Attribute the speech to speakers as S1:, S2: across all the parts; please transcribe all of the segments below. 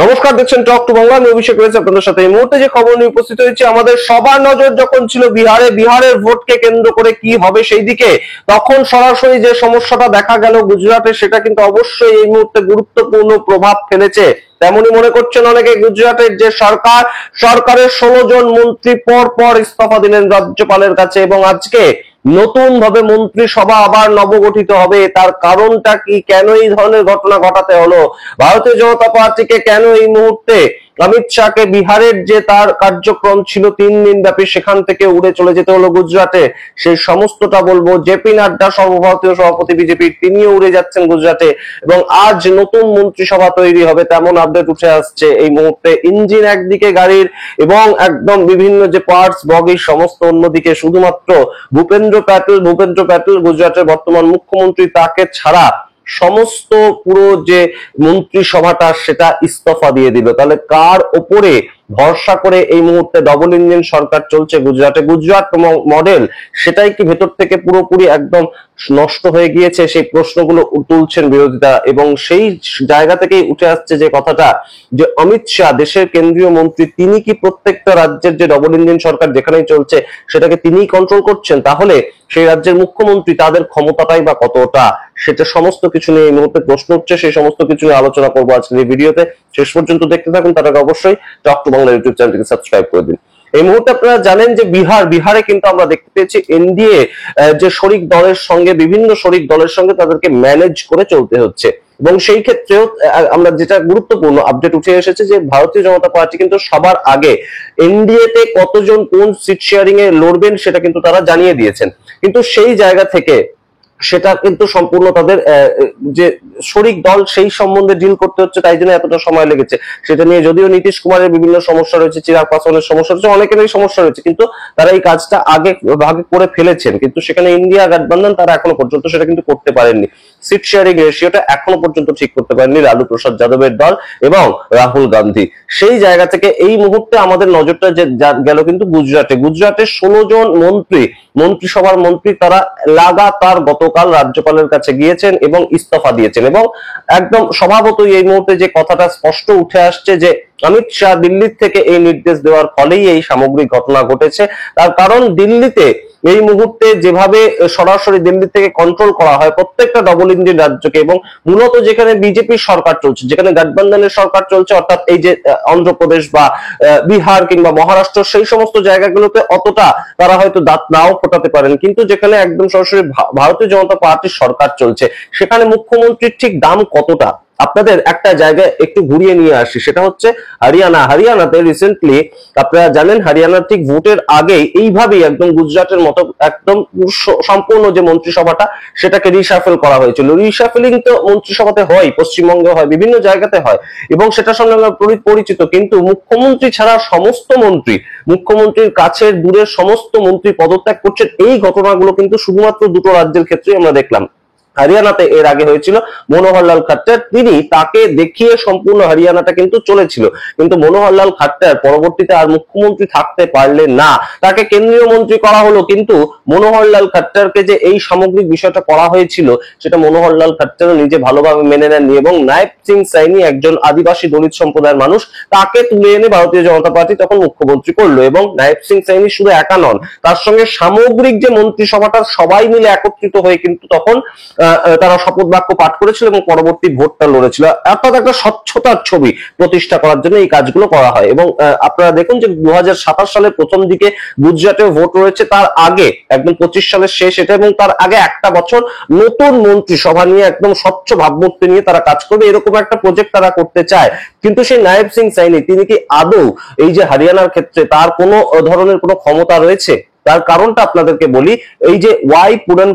S1: নমস্কার, দেখছেন talk to Bangla. আমি অভিষেক রয়েছে আপনাদের সাথে। এই মুহূর্তে যে খবর নিয়ে উপস্থিত হয়েছে, আমাদের সবার নজর যখন ছিল বিহারের ভোটকে কেন্দ্র করে কি হবে সেই দিকে, তখন সরাসরি যে সমস্যাটা দেখা গেল গুজরাটে, সেটা কিন্তু অবশ্যই এই মুহূর্তে গুরুত্বপূর্ণ প্রভাব ফেলেছে। তেমনই মনে করছেন অনেকে। গুজরাটের যে সরকারের 16 জন মন্ত্রী পর পর ইস্তফা দিলেন রাজ্যপালের কাছে, এবং আজকে নতুন ভাবে মন্ত্রিসভা আবার নবগঠিত হবে। তার কারণটা কি, কেন এই ধরনের ঘটনা ঘটাতে হলো, ভারতীয় জনতা পার্টিকে কেন এই মুহূর্তে অমিত শাহকে বিহারের যে তার কার্যক্রম ছিল 3 দিন ব্যাপী, সেখান থেকে উড়ে চলে যেতে হলো গুজরাটে, সেই সমস্তটা বলবো। জেপি নাড্ডা, সর্বভারতীয় সভাপতি বিজেপি, তিনিও উড়ে যাচ্ছেন গুজরাটে, এবং আজ নতুন মন্ত্রিসভা তৈরি হবে তেমন আপডেট উঠে আসছে এই মুহূর্তে। ইঞ্জিন একদিকে গাড়ির, এবং একদম বিভিন্ন যে পার্টস বগি সমস্ত অন্যদিকে। শুধুমাত্র ভূপেন্দ্র প্যাটেল গুজরাটের বর্তমান মুখ্যমন্ত্রী, তাকে ছাড়া সমস্ত পুরো যে মন্ত্রিসভাটা সেটা ইস্তফা দিয়ে দিল। তাহলে কার ওপরে ভরসা করে এই মুহূর্তে ডবল ইঞ্জিন সরকার চলছে গুজরাটে? গুজরাট মডেল সেটাই কি ভেতর থেকে পুরোপুরি একদম নষ্ট হয়ে গিয়েছে? সেই প্রশ্নগুলো তুলছেন বিরোধীরা, এবং সেই জায়গা থেকেই উঠে আসছে যে কথাটা, যে অমিত শাহ দেশের কেন্দ্রীয় মন্ত্রী, তিনি কি প্রত্যেকটা রাজ্যের যে ডবল ইঞ্জিন সরকার যেখানেই চলছে সেটাকে তিনিই কন্ট্রোল করছেন? তাহলে সেই রাজ্যের মুখ্যমন্ত্রী, তাদের ক্ষমতাটাই বা কতটা, সেটা সমস্ত কিছু নিয়ে এই মুহূর্তে প্রশ্ন উঠছে। সেই সমস্ত কিছু নিয়ে আলোচনা করবো আজকের এই ভিডিওতে। শেষ পর্যন্ত দেখতে থাকুন। তার আগে অবশ্যই টক টু বাংলা ইউটিউব চ্যানেলটিকে সাবস্ক্রাইব করে দিন। এই মুহূর্তে আপনারা জানেন যে বিহারে কিন্তু আমরা দেখতে পেয়েছি এনডিএ যে শরিক দলের সঙ্গে, বিভিন্ন শরিক দলের সঙ্গে তাদেরকে ম্যানেজ করে চলতে হচ্ছে। এবং সেই ক্ষেত্রেও আমরা যেটা গুরুত্বপূর্ণ আপডেট উঠে এসেছে, যে ভারতীয় জনতা পার্টি কিন্তু সবার আগে এনডিএ তে কতজন কোন সিট শেয়ারিং এ লড়বেন সেটা কিন্তু তারা জানিয়ে দিয়েছেন। কিন্তু সেই জায়গা থেকে সেটা কিন্তু সম্পূর্ণ তাদের যে শরিক দল সেই সম্বন্ধে ডিল করতে হচ্ছে, তাই জন্য এতটা সময় লেগেছে। সেটা নিয়ে যদিও নীতিশ কুমারের বিভিন্ন সমস্যা রয়েছে, চিরাগ পাসওয়ানের সমস্যা রয়েছে, অনেকেরই সমস্যা রয়েছে, কিন্তু তারা এই কাজটা আগে ভাগে করে ফেলেছেন। কিন্তু সেখানে ইন্ডিয়া গঠবন্ধন তারা এখনো পর্যন্ত সেটা কিন্তু করতে পারেননি। সিট শেয়ারিং রেশিওটা এখনো পর্যন্ত ঠিক করতে পারেননি লালু প্রসাদ যাদবের দল এবং রাহুল গান্ধী। সেই জায়গা থেকে এই মুহূর্তে আমাদের নজরটা যে গেল কিন্তু গুজরাটের 16 জন মন্ত্রিসভার মন্ত্রী, তারা লাগাতার গতকাল রাজ্যপালের কাছে গিয়েছেন এবং ইস্তফা দিয়েছেন। এবং একদম স্বভাবতই এই মুহূর্তে যে কথাটা স্পষ্ট উঠে আসছে, যে অমিত শাহ দিল্লির থেকে এই নির্দেশ দেওয়ার ফলেই এই সামগ্রিক ঘটনা ঘটেছে। তার কারণ দিল্লিতে এই মুহূর্তে যেভাবে সরাসরি দিল্লি থেকে কন্ট্রোল করা হয় প্রত্যেকটা ডবল ইঞ্জিন রাজ্যকে, এবং মূলত যেখানে বিজেপির সরকার চলছে, যেখানে গঠবন্ধনের সরকার চলছে, অর্থাৎ এই যে অন্ধ্রপ্রদেশ বা বিহার কিংবা মহারাষ্ট্র, সেই সমস্ত জায়গাগুলোতে অতটা তারা হয়তো দাঁত নাও ফোটাতে পারেন। কিন্তু যেখানে একদম সরাসরি ভারতীয় জনতা পার্টির সরকার চলছে, সেখানে মুখ্যমন্ত্রীর ঠিক দাম কতটা, আপনাদের একটা জায়গায় একটু ঘুরিয়ে নিয়ে আসি। সেটা হচ্ছে হরিয়ানাতে রিসেন্টলি আপনারা জানেন, হরিয়ানার ঠিক ভোটের আগে এইভাবেই একদম গুজরাটের মতো একদম সম্পূর্ণ যে মন্ত্রিসভাটা সেটাকে রিশাফেল করা হয়েছিল। রিশাফেলিং তো মন্ত্রিসভাতে হয়, পশ্চিমবঙ্গে হয়, বিভিন্ন জায়গাতে হয়, এবং সেটার সঙ্গে আমরা পরিচিত। কিন্তু মুখ্যমন্ত্রী ছাড়া সমস্ত মন্ত্রী, মুখ্যমন্ত্রীর কাছের দূরের সমস্ত মন্ত্রী পদত্যাগ করছেন। এই ঘটনাগুলো কিন্তু শুধুমাত্র দুটো রাজ্যের ক্ষেত্রে আমরা দেখলাম। হরিয়ানাতে এর আগে হয়েছিল মনোহরলাল খাট্টার, তিনি তাকে দেখিয়ে সম্পূর্ণ হরিয়ানাটা কিন্তু চলেছিল। কিন্তু মনোহরলাল খাট্টার পরবর্তীতে আর মুখ্যমন্ত্রী থাকতে পারলেন না, তাকে কেন্দ্রীয় মন্ত্রী করা হলো। কিন্তু মনোহরলাল খাট্টারকে যে এই সামগ্রিক বিষয়টা করা হয়েছিল, সেটা মনোহরলাল খাট্টারও নিজে ভালোভাবে মেনে নেননি, এবং নায়েব সিং সাইনি, একজন আদিবাসী দলিত সম্প্রদায়ের মানুষ, তাকে তুলে এনে ভারতীয় জনতা পার্টি তখন মুখ্যমন্ত্রী করলো। এবং নায়েব সিং সাইনি শুধু একা নন, তার সঙ্গে সামগ্রিক যে মন্ত্রিসভাটা সবাই মিলে একত্রিত হয়ে কিন্তু তখন তারা শপথ বাক্য পাঠ করেছিল এবং পরবর্তী ভোটটা লড়েছিল। অর্থাৎ একটা স্বচ্ছতার ছবি প্রতিষ্ঠা করার জন্য এই কাজগুলো করা হয়। এবং আপনারা দেখুন যে 2027 সালের প্রথম দিকে গুজরাটে ভোট রয়েছে, তার আগে একদম 25 সালের শেষ এটা, এবং তার আগে একটা বছর নতুন মন্ত্রিসভা নিয়ে একদম স্বচ্ছ ভাবমূর্তি নিয়ে তারা কাজ করবে, এরকম একটা প্রজেক্ট তারা করতে চায়। কিন্তু সেই নায়েব সিং সাইনি, তিনি কি আদৌ এই যে হরিয়ানার ক্ষেত্রে তার কোনো ধরনের কোনো ক্ষমতা রয়েছে? তার কারণটা আপনাদেরকে বলি। এই যে ওয়াই পুরন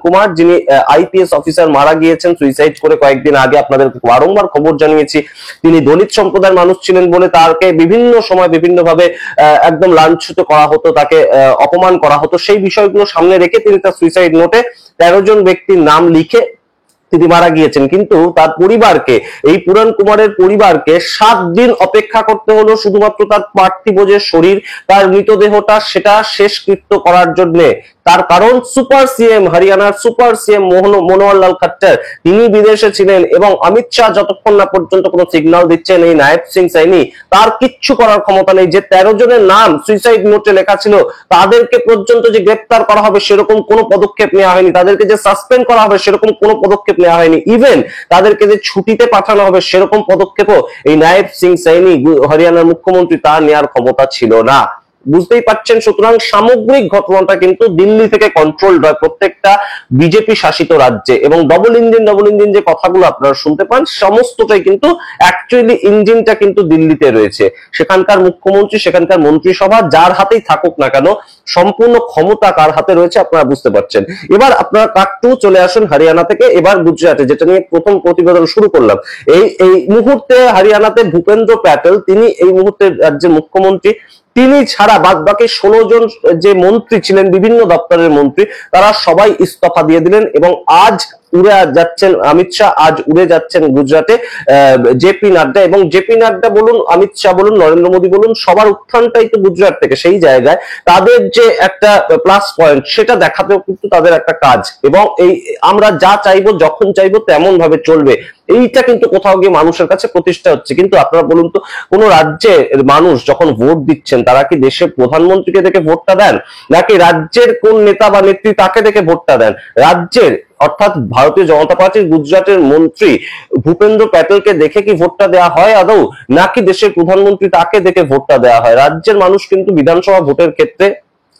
S1: কুমার, যিনি আইপিএস অফিসার, মারা গিয়েছেন সুইসাইড করে কয়েকদিন আগে, আপনাদেরকে বারংবার খবর জানিয়েছি। তিনি দলিত সম্প্রদায়ের মানুষ ছিলেন বলে তাকে বিভিন্ন সময় বিভিন্নভাবে একদম লাঞ্ছিত করা হতো, তাকে অপমান করা হতো। সেই বিষয়গুলো সামনে রেখে তিনি তার সুইসাইড নোটে 13 জন ব্যক্তির নাম লিখে তিনি মারা গিয়েছেন, কিন্তু তার পরিবারকে, এই পুরাণ কুমারের পরিবারকে 7 দিন অপেক্ষা করতে হলো শুধুমাত্র তার পার্থিব যে শরীর, তার মৃতদেহটা সেটা শেষকৃত্য করার জন্য। তার কারণ সুপার সিএম, হরিয়ানার সুপার সিএম মনোহর লাল খট্টার তিনি বিদেশে ছিলেন এবং অমিত শাহ যতক্ষণ না পর্যন্ত কোনো সিগন্যাল দিচ্ছেন এই নায়েব সিং সাইনি তার কিচ্ছু করার ক্ষমতা নেই। যে 13 জনের নাম সুইসাইড নোটে লেখা ছিল তাদেরকে পর্যন্ত যে গ্রেপ্তার করা হবে সেরকম কোনো পদক্ষেপ নেওয়া হয়নি, তাদেরকে যে সাসপেন্ড করা হবে সেরকম কোনো পদক্ষেপ নেওয়া হয়নি, ইভেন তাদেরকে যে ছুটিতে পাঠানো হবে সেরকম পদক্ষেপও এই নায়েব সিং সাইনি হরিয়ানার মুখ্যমন্ত্রী তার নেওয়ার ক্ষমতা ছিল না। বুঝতেই পারছেন, সুতরাং সামগ্রিক ঘটনাটা কিন্তু দিল্লি থেকে কন্ট্রোলড হয় প্রত্যেকটা বিজেপি শাসিত রাজ্যে। এবং ডবল ইঞ্জিন যে কথাগুলো আপনারা শুনতে পান সমস্তটাই কিন্তু অ্যাকচুয়ালি ইঞ্জিনটা কিন্তু দিল্লিতে রয়েছে। সেখানকার মুখ্যমন্ত্রী, সেখানকার মন্ত্রিসভা যার হাতেই থাকুক না কেন, সম্পূর্ণ ক্ষমতা কার হাতে রয়েছে আপনারা বুঝতে পারছেন। এবার আপনারা কাটটু চলে আসুন হরিয়ানা থেকে, এবার গুজরাটে, যেটা নিয়ে প্রথম প্রতিবেদন শুরু করলাম। এই মুহূর্তে হরিয়ানাতে ভূপেন্দ্র প্যাটেল তিনি এই মুহূর্তে রাজ্যের মুখ্যমন্ত্রী। তিনি ছাড়া বাদ বাকি 16 জন যে মন্ত্রী ছিলেন, বিভিন্ন দপ্তরের মন্ত্রী, তারা সবাই ইস্তফা দিয়ে দিলেন এবং আজ উড়ে যাচ্ছেন অমিত শাহ, আজ উড়ে যাচ্ছেন গুজরাটে জেপি নাড্ডা। এবং জেপি নাড্ডা বলুন, অমিত শাহ বলুন, নরেন্দ্র মোদী বলুন, সবার উত্থানটাই তো গুজরাট থেকে। সেই জায়গায় তাদের যে একটা প্লাস পয়েন্ট সেটা দেখাতেও কিন্তু তাদের একটা কাজ। এবং এই আমরা যা চাইবো যখন চাইবো তেমন ভাবে চলবে, এইটা কিন্তু কোথাও গিয়ে মানুষের কাছে প্রতিষ্ঠা হচ্ছে। কিন্তু আপনারা বলুন তো, কোন রাজ্যে মানুষ যখন ভোট দিচ্ছেন তারা কি দেশের প্রধানমন্ত্রীকে দেখে ভোটটা দেন, নাকি রাজ্যের কোন নেতা বা নেত্রী তাকে দেখে ভোটটা দেন? রাজ্যের অর্থাৎ ভারতীয় জনতা পার্টির গুজরাটের মন্ত্রী ভূপেন্দ্র প্যাটেলকে দেখে কি ভোটটা দেওয়া হয় আদৌ, নাকি দেশের প্রধানমন্ত্রী তাকে দেখে ভোটটা দেওয়া হয়? রাজ্যের মানুষ কিন্তু বিধানসভা ভোটের ক্ষেত্রে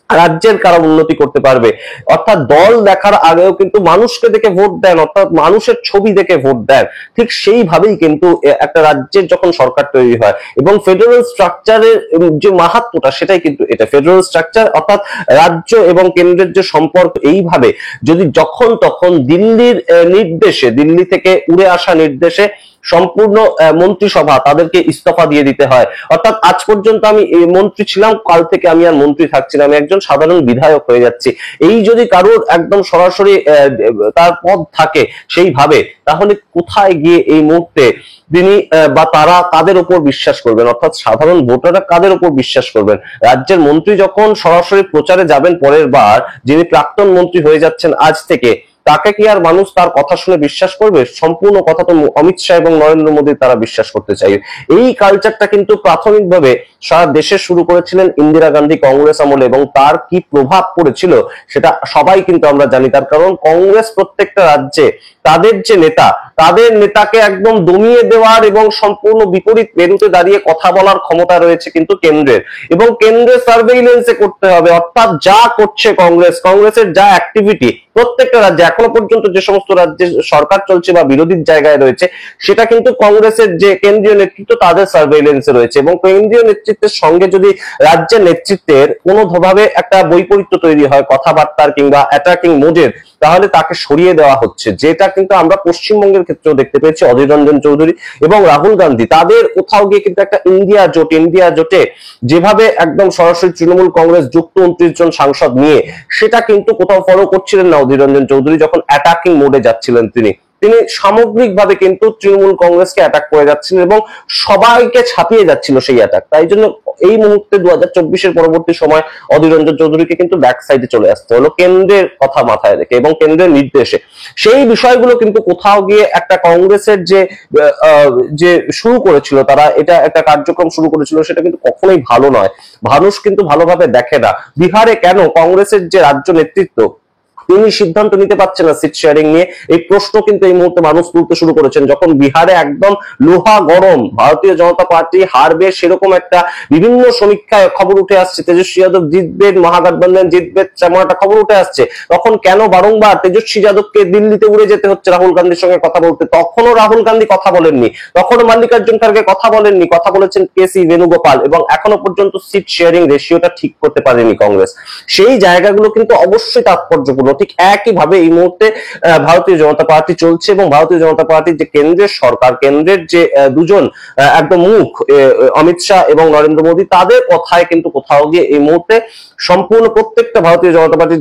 S1: রাজ্যের কারা উন্নতি করতে পারবে, অর্থাৎ দল দেখার আগেও কিন্তু মানুষকে দেখে ভোট দেন, অর্থাৎ মানুষের ছবি দেখে ভোট দেন। ঠিক সেইভাবেই কিন্তু একটা রাজ্যের যখন সরকার তৈরি হয় এবং ফেডারেল স্ট্রাকচারের যে মাহাত্ম্যটা সেটাই কিন্তু এটা। ফেডারেল স্ট্রাকচার অর্থাৎ রাজ্য এবং কেন্দ্রের যে সম্পর্ক, এইভাবে যদি যখন তখন দিল্লির নির্দেশে, দিল্লি থেকে উড়ে আসা নির্দেশে সম্পূর্ণ মন্ত্রিসভা তাদেরকে ইস্তফা দিয়ে দিতে হয়। অর্থাৎ আজ পর্যন্ত আমি মন্ত্রী ছিলাম, কাল থেকে আমি আর মন্ত্রী থাকছি না, আমি একজন সাধারণ বিধায়ক হয়ে যাচ্ছি। এই যদি কারোর একদম সরাসরি তার পদ থাকে সেইভাবে, তাহলে কোথায় গিয়ে এই মুহূর্তে তিনি বা তারা কাদের উপর বিশ্বাস করবেন, অর্থাৎ সাধারণ ভোটাররা কাদের উপর বিশ্বাস করবেন? রাজ্যের মন্ত্রী যখন সরাসরি প্রচারে যাবেন পরের বার, যিনি প্রাক্তন মন্ত্রী হয়ে যাচ্ছেন আজ থেকে, তাকে কি আর মানুষ তার কথা শুনে বিশ্বাস করবে? সম্পূর্ণ কথা তো অমিত শাহ এবং নরেন্দ্র মোদী তারা বিশ্বাস করতে চাই। এই কালচারটা কিন্তু প্রাথমিকভাবে সারা দেশে শুরু করেছিলেন ইন্দিরা গান্ধী কংগ্রেস আমলে, এবং তার কি প্রভাব পড়েছিল সেটা সবাই কিন্তু আমরা জানি। তার কারণ কংগ্রেস প্রত্যেকটা রাজ্যে তাদের যে নেতা, তাদের নেতাকে একদম দমিয়ে দেওয়ার এবং সম্পূর্ণ বিপরীত মেরুতে দাঁড়িয়ে কথা বলার ক্ষমতা রয়েছে কিন্তু কেন্দ্রের, এবং কেন্দ্রের সার্ভেইলেন্সে করতে হবে। অর্থাৎ যা করছে কংগ্রেস, কংগ্রেসের যা অ্যাক্টিভিটি প্রত্যেকটা রাজ্যে, এখনো পর্যন্ত যে সমস্ত রাজ্যে সরকার চলছে বা বিরোধীর জায়গায় রয়েছে, সেটা কিন্তু কংগ্রেসের যে কেন্দ্রীয় নেতৃত্ব তাদের সার্ভেইলেন্সে রয়েছে। এবং কেন্দ্রীয় নেতৃত্বের সঙ্গে যদি রাজ্যের নেতৃত্বের কোনোভাবে একটা বৈপরীত্য তৈরি হয় কথাবার্তার কিংবা অ্যাটাকিং মোডের, তাহলে তাকে সরিয়ে দেওয়া হচ্ছে। যেটা কিন্তু আমরা পশ্চিমবঙ্গের ক্ষেত্রেও দেখতে পেয়েছি। অধীর রঞ্জন চৌধুরী এবং রাহুল গান্ধী তাদের কোথাও গিয়ে কিন্তু একটা ইন্ডিয়া জোটে যেভাবে একদম সরাসরি তৃণমূল কংগ্রেস যুক্ত 29 জন সাংসদ নিয়ে, সেটা কিন্তু কোথাও ফলো করছিলেন না অধীর রঞ্জন চৌধুরী যখন অ্যাটাকিং মোডে যাচ্ছিলেন। তিনি সামগ্রিকভাবে কিন্তু তৃণমূল কংগ্রেসকে অ্যাটাক করে যাচ্ছিলেন এবং সবাইকে ছাপিয়ে যাচ্ছিল সেই অ্যাটাক। তাই জন্য এই মুহূর্তে 2024-এর পরবর্তী সময় অধীর রঞ্জন চৌধুরীকে কিন্তু ব্যাক সাইডে চলে আসতে হলো কেন্দ্রের কথা মাথায় রেখে এবং কেন্দ্রের নির্দেশে। সেই বিষয়গুলো কিন্তু কোথাও গিয়ে একটা কংগ্রেসের যে শুরু করেছিল, তারা এটা একটা কার্যক্রম শুরু করেছিল, সেটা কিন্তু কখনোই ভালো নয়। মানুষ কিন্তু ভালোভাবে দেখে না। বিহারে কেন কংগ্রেসের যে রাজ্য নেতৃত্ব তিনি সিদ্ধান্ত নিতে পারছেন না সিট শেয়ারিং নিয়ে, এই প্রশ্ন কিন্তু এই মুহূর্তে মানুষ তুলতে শুরু করেছেন। যখন বিহারে একদম লোহা গরম, ভারতীয় জনতা পার্টি হারবে সেরকম একটা বিভিন্ন সমীক্ষায় খবর উঠে আসছে, তেজস্বী যাদব জিতবেন, মহাগঠবন্ধন জিতবে, তেমন একটা খবর উঠে আসছে, তখন কেন বারংবার তেজস্বী যাদবকে দিল্লিতে উড়ে যেতে হচ্ছে রাহুল গান্ধীর সঙ্গে কথা বলতে? তখনও রাহুল গান্ধী কথা বলেননি, তখনও মল্লিকার্জুন খার্গে কথা বলেননি, কথা বলেছেন কেসি বেণুগোপাল, এবং এখনো পর্যন্ত সিট শেয়ারিং রেশিওটা ঠিক করতে পারেনি কংগ্রেস। সেই জায়গাগুলো কিন্তু অবশ্যই তাৎপর্যপূর্ণ। ঠিক একই ভাবে এই মুহূর্তে ভারতীয় জনতা পার্টি চলছে, এবং ভারতীয় জনতা পার্টির যে কেন্দ্রের সরকার, কেন্দ্রের যে দুজন একদম মুখ অমিত শাহ এবং নরেন্দ্র মোদী, তাদের কথায় কিন্তু কোথাও গিয়ে এই মুহূর্তে সম্পূর্ণ প্রত্যেকটা ভারতীয় জনতা পার্টি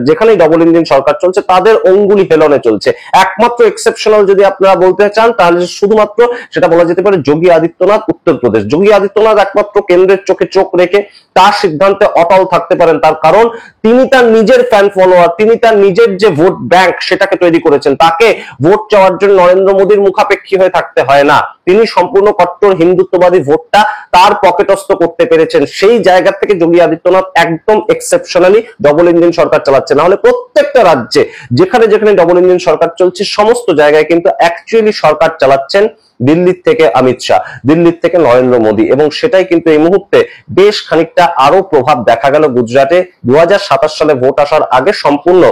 S1: যেখানেই ডবল ইঞ্জিন সরকার চলছে তাদের অঙ্গুলি হেলনে চলছে। একমাত্র এক্সেপশনাল যদি আপনারা বলতে চান তাহলে শুধুমাত্র সেটা বলা যেতে পারে যোগী আদিত্যনাথ উত্তরপ্রদেশ। যোগী আদিত্যনাথ একমাত্র কেন্দ্রের চোখে চোখ রেখে তার সিদ্ধান্তে অটল থাকতে পারেন, তার কারণ তিনি তার নিজের ফ্যান ফলোয়ার, তিনি তার নিজের যে ভোট ব্যাংক সেটাকে তৈরি করেছেন। তাকে ভোট চাওয়ার জন্য নরেন্দ্র মোদীর মুখাপেক্ষী হয়ে থাকতে হয় না, তিনি সম্পূর্ণ কট্টর হিন্দুত্ববাদী ভোটটা তার পকেটস্থ করতে পেরেছেন। সেই জায়গা থেকে যোগী আদিত্যনাথ একদম এক্সেপশনালি ডবল ইঞ্জিন সরকার চালাচ্ছে। না হলে প্রত্যেকটা রাজ্যে যেখানে যেখানে ডবল ইঞ্জিন সরকার চলছে সমস্ত জায়গায় কিন্তু অ্যাকচুয়ালি সরকার চালাচ্ছেন দিল্লির থেকে অমিত শাহ, দিল্লির থেকে নরেন্দ্র মোদী, এবং সেটাই কিন্তু এই মুহূর্তে বেশ খানিকটা আরো প্রভাব দেখা গেল গুজরাটে 2027 সালে ভোট আসার আগে সম্পূর্ণ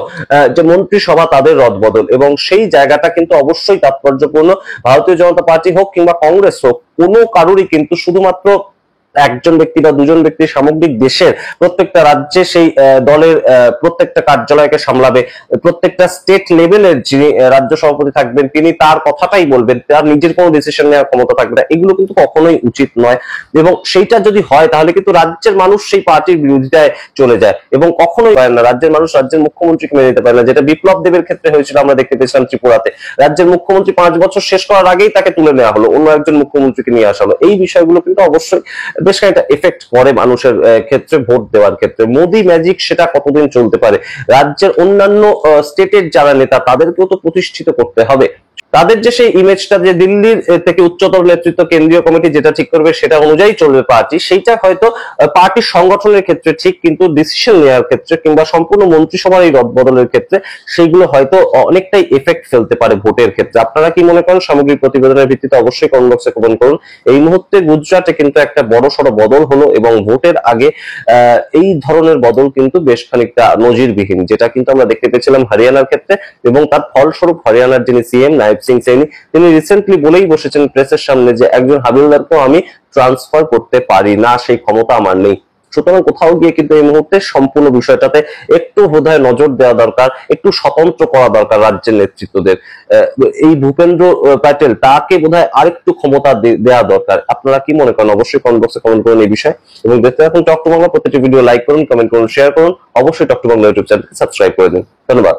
S1: যে মন্ত্রিসভা তাদের রদবদল, এবং সেই জায়গাটা কিন্তু অবশ্যই তাৎপর্যপূর্ণ। ভারতীয় জনতা পার্টি হোক কিংবা কংগ্রেস হোক, কোনো কারুরই কিন্তু শুধুমাত্র একজন ব্যক্তি বা দুজন ব্যক্তি সামগ্রিক দেশের প্রত্যেকটা রাজ্যে সেই দলের প্রত্যেকটা কার্যালয়কে সামলাবে, প্রত্যেকটা স্টেট লেভেলের যিনি রাজ্য সভাপতি থাকবেন তিনি তার কথাটাই বলবেন, তার নিজের কোনো ডিসিশন নেওয়ার ক্ষমতা থাকবে না। এগুলো কিন্তু কখনোই উচিত নয়, এবং সেইটা যদি হয় তাহলে কিন্তু রাজ্যের মানুষ সেই পার্টির বিরোধিতায় চলে যায়, এবং কখনোই হয় না রাজ্যের মানুষ রাজ্যের মুখ্যমন্ত্রীকে মেনে নিতে পারে না, যেটা বিপ্লব দেবের ক্ষেত্রে হয়েছিল। আমরা দেখতে পেয়েছিলাম ত্রিপুরাতে রাজ্যের মুখ্যমন্ত্রী 5 বছর শেষ করার আগেই তাকে তুলে নেওয়া হলো, অন্য একজন মুখ্যমন্ত্রীকে নিয়ে আসা হলো। এই বিষয়গুলো কিন্তু অবশ্যই বেশ খানিকটা এফেক্ট করে মানুষের ক্ষেত্রে, ভোট দেওয়ার ক্ষেত্রে। মোদি ম্যাজিক সেটা কতদিন চলতে পারে? রাজ্যের অন্যান্য স্টেটের যারা নেতা তাদেরকেও তো প্রতিষ্ঠিত করতে হবে, তাদের যে সেই ইমেজটা যে দিল্লির থেকে উচ্চতর নেতৃত্ব কেন্দ্রীয় কমিটি যেটা ঠিক করবে সেটা অনুযায়ী চলবে পার্টি, সেইটা হয়তো পার্টির সংগঠনের ক্ষেত্রে ঠিক, কিন্তু ডিসিশন নেওয়ার ক্ষেত্রে কিংবা সম্পূর্ণ মন্ত্রিসভার এই রদবদলের ক্ষেত্রে সেইগুলো হয়তো অনেকটাই এফেক্ট ফেলতে পারে ভোটের ক্ষেত্রে। আপনারা কি মনে করেন? সামগ্রিক প্রতিবেদনের ভিত্তিতে অবশ্যই কমেন্ট বক্সে কমেন্ট করুন। এই মুহূর্তে গুজরাটে কিন্তু একটা বড়সড় বদল হলো, এবং ভোটের আগে এই ধরনের বদল কিন্তু বেশ খানিকটা নজিরবিহীন, যেটা কিন্তু আমরা দেখতে পেয়েছিলাম হরিয়ানার ক্ষেত্রে, এবং তার ফলস্বরূপ হরিয়ানার যিনি সিএম নায়েব সিং সেনি তিনি রিসেন্টলি বলেই বসেছেন প্রেসের সামনে যে একজন হাবিলদারকেও আমি ট্রান্সফার করতে পারি না, সেই ক্ষমতা আমার নেই। সুতরাং কোথাও গিয়ে কিন্তু এই মুহূর্তে সম্পূর্ণ বিষয়টাতে একটু বোধহয় নজর দেওয়া দরকার, একটু স্বতন্ত্র করা দরকার রাজ্যের নেতৃত্বদের। এই ভূপেন্দ্র প্যাটেল তাকে বোধহয় আরেকটু ক্ষমতা দেওয়া দরকার। আপনারা কি মনে করেন? অবশ্যই কমেন্ট বক্সে কমেন্ট করুন এই বিষয়ে, এবং দেখতে থাকুন টক টু বাংলা। প্রতিটি ভিডিও লাইক করুন, কমেন্ট করুন, শেয়ার করুন, অবশ্যই টক টু বাংলা ইউটিউব চ্যানেলকে সাবস্ক্রাইব করে দিন। ধন্যবাদ।